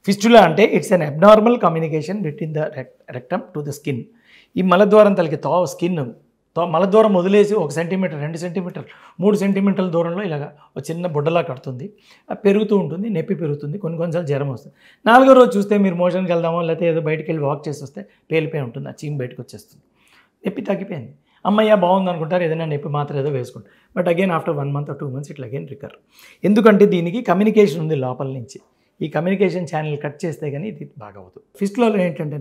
Fistula అంటే it's an abnormal communication between the rectum to the skin. ఈ మలద్వారం తలకి skin మలద్వారం వదిలేసి 1 సెంటీమీటర్ 2 సెంటీమీటర్ 3 సెంటీమీటర్ల దూరంలో ఇలాగ ఒక చిన్న బుడ్డలా కడుతుంది. పెరుగుతూ ఉంటుంది, నొప్పి పెరుగుతుంది, కొన్నిసార్లు జ్వరం వస్తుంది. 4వ రోజు చూస్తే మీరు మోషన్కి వెళ్దామో లేకపోతే ఏదో బయటికి వెళ్ళి వాక్ చేసి వస్తే పేలిపోయి ఉంటుంది, ఆ చీమ్ బయటకు వచ్చేస్తుంది, నొప్పి తగ్గిపోయింది, అమ్మయ్య బాగుంది అనుకుంటారు, ఏదైనా నొప్పి మాత్రం ఏదో వేసుకుంటారు. But again after 1 month or 2 months ఇట్లా అగైన్ రికర్. ఎందుకంటే దీనికి కమ్యూనికేషన్ ఉంది లోపల నుంచి. ఈ కమ్యూనికేషన్ ఛానల్ కట్ చేస్తే కానీ ఇది బాగా అవుతుంది. ఫిస్టులాలో ఏంటంటే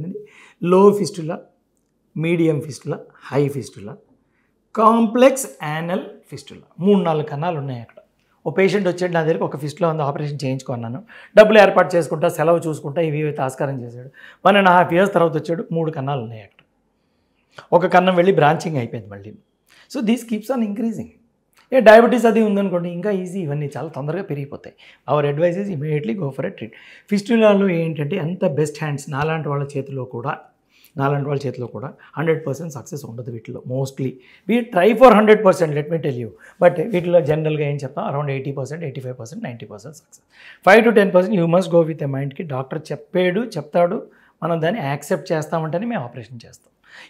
లో fistula, medium fistula, high fistula, complex anal fistula, 3-4 కన్నాలు ఉన్నాయి అక్కడ. ఓ పేషెంట్ వచ్చాడు నా దగ్గరికి, ఒక ఫిస్టులా ఉంది, ఆపరేషన్ చేయించుకున్నాను, డబ్బులు ఏర్పాటు చేసుకుంటా, సెలవు చూసుకుంటా, ఇవి ఆస్కారం చేశాడు. 1.5 years తర్వాత వచ్చాడు, 3 కన్నాలు ఉన్నాయి అక్కడ. ఒక కన్నం వెళ్ళి బ్రాంచింగ్ అయిపోయింది మళ్ళీ. So these keeps on increasing. Diabetes అది ఉందనుకోండి, ఇంకా ఈజీ, ఇవన్నీ చాలా తొందరగా పెరిగిపోతాయి. Our advice is immediately go for a treat. ఫిస్టులాలో ఏంటంటే ఎంత బెస్ట్ హ్యాండ్స్ నాలాంటి వాళ్ళ చేతిలో కూడా 100% సక్సెస్ ఉండదు వీటిలో. Mostly we try for 100%, let me tell you. But వీటిలో జనరల్గా ఏం చెప్తాం, around 80%, 85%, 90% success. 5 to 10% you must go with a మైండ్కి. డాక్టర్ చెప్తాడు, మనం దాన్ని యాక్సెప్ట్ చేస్తామంటేనే మేము ఆపరేషన్ చేస్తాం.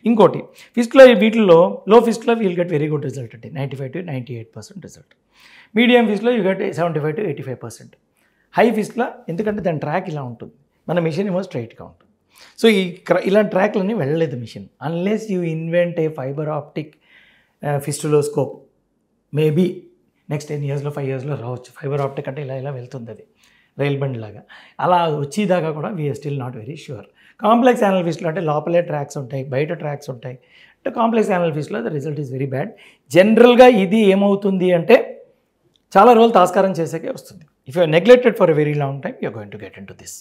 ఇంకోటి ఫిస్టులో, వీటిల్లో low fistula we'll get very good result అండి, 95 to 98% result. Medium fistula you get 75 to 85%. High fistula ఎందుకంటే దాని ట్రాక్ ఇలా ఉంటుంది, మన మిషన్ ఏమో స్ట్రైట్గా ఉంటుంది. సో ఇలాంటి ట్రాక్లన్నీ వెళ్ళలేదు machine, unless you invent a fibre optic fistuloscope. Maybe next 10 yearsలో 5 yearsలో రావచ్చు. ఫైబర్ ఆప్టిక్ అంటే ఇలా వెళ్తుంది, అది రైల్ బండ్ లాగా. అలా వచ్చేదాకా కూడా we are still not very sure. Complex anal ఫిస్టులో అంటే లోపలే ట్రాక్స్ ఉంటాయి, బయట ట్రాక్స్ ఉంటాయి. అంటే కాంప్లెక్స్ యానల్ ఫిస్టులో the result is very bad. జనరల్గా ఇది ఏమవుతుంది అంటే చాలా రోజులు తాస్కారం చేసాకే వస్తుంది. If you neglected for a very long time you are going to get in to this.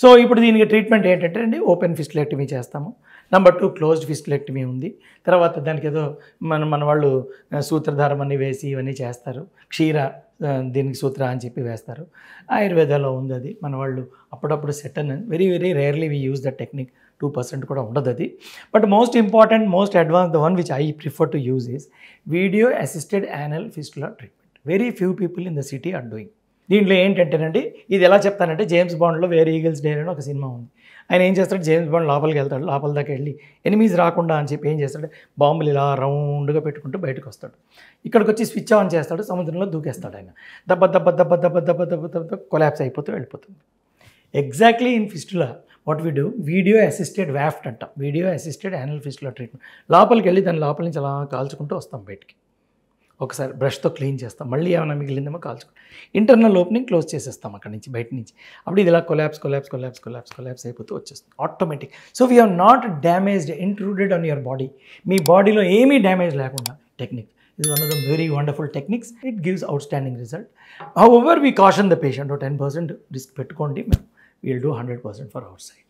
So ఇప్పుడు దీనికి ట్రీట్మెంట్ ఏంటంటే అండి, ఓపెన్ ఫిస్టులెక్టమీ చేస్తాము. నెంబర్ 2 క్లోజ్డ్ ఫిస్టులెక్టమీ ఉంది. తర్వాత దానికి ఏదో మన వాళ్ళు సూత్రధారం అన్నీ వేసి ఇవన్నీ చేస్తారు. దీనికి సూత్ర అని చెప్పి వేస్తారు. ఆయుర్వేదాలో ఉంది అది. మన వాళ్ళు అప్పుడప్పుడు seton, very rarely we use the technique, 2% కూడా ఉండదు అది. But most important, most advance, the one which I prefer to use is video assisted anal fistula treatment. Very few people in the city are doing. దీంట్లో ఏంటంటేనండి, ఇది ఎలా చెప్తానంటే, James బాండ్లో వేరే eagles day అని ఒక సినిమా ఉంది. ఆయన ఏం చేస్తాడు, జేమ్స్ బాండ్ లోపలికి వెళ్తాడు, లోపల దాకా వెళ్ళి ఎనిమీస్ రాకుండా అని చెప్పి ఏం చేస్తాడు, బాంబులు ఇలా రౌండ్గా పెట్టుకుంటూ బయటకు వస్తాడు. ఇక్కడికి వచ్చి స్విచ్ ఆన్ చేస్తాడు, సముద్రంలో దూకేస్తాడు ఆయన. దెబ్బ దెబ్బ దెబ్బ దెబ్బ దెబ్బ దెబ్బ దెబ్బ కొలాప్స్ అయిపోతూ వెళ్ళిపోతుంది. Exactly in fistula what we do, video assisted VAAFT అంటాం, video assisted anal fistula treatment. లోపలికి వెళ్ళి దాని లోపల నుంచి అలా కాల్చుకుంటూ వస్తాం బయటికి. ఒకసారి బ్రష్తో క్లీన్ చేస్తాం, మళ్ళీ ఏమైనా మిగిలిందేమో కాల్చుకుంటాం. ఇంటర్నల్ ఓపెనింగ్ క్లోజ్ చేసేస్తాం అక్కడి నుంచి, బయట నుంచి. అప్పుడు ఇది ఇలా కొలాప్స్ అయిపోతూ వచ్చేస్తుంది automatic. So we have not damaged, intruded on your body. మీ బాడీలో ఏమీ డ్యామేజ్ లేకుండా టెక్నిక్. ఇది one of the very wonderful techniques. It gives outstanding result. However we caution the patient, 10% risk పెట్టుకోండి, మేము will do 100% for our side.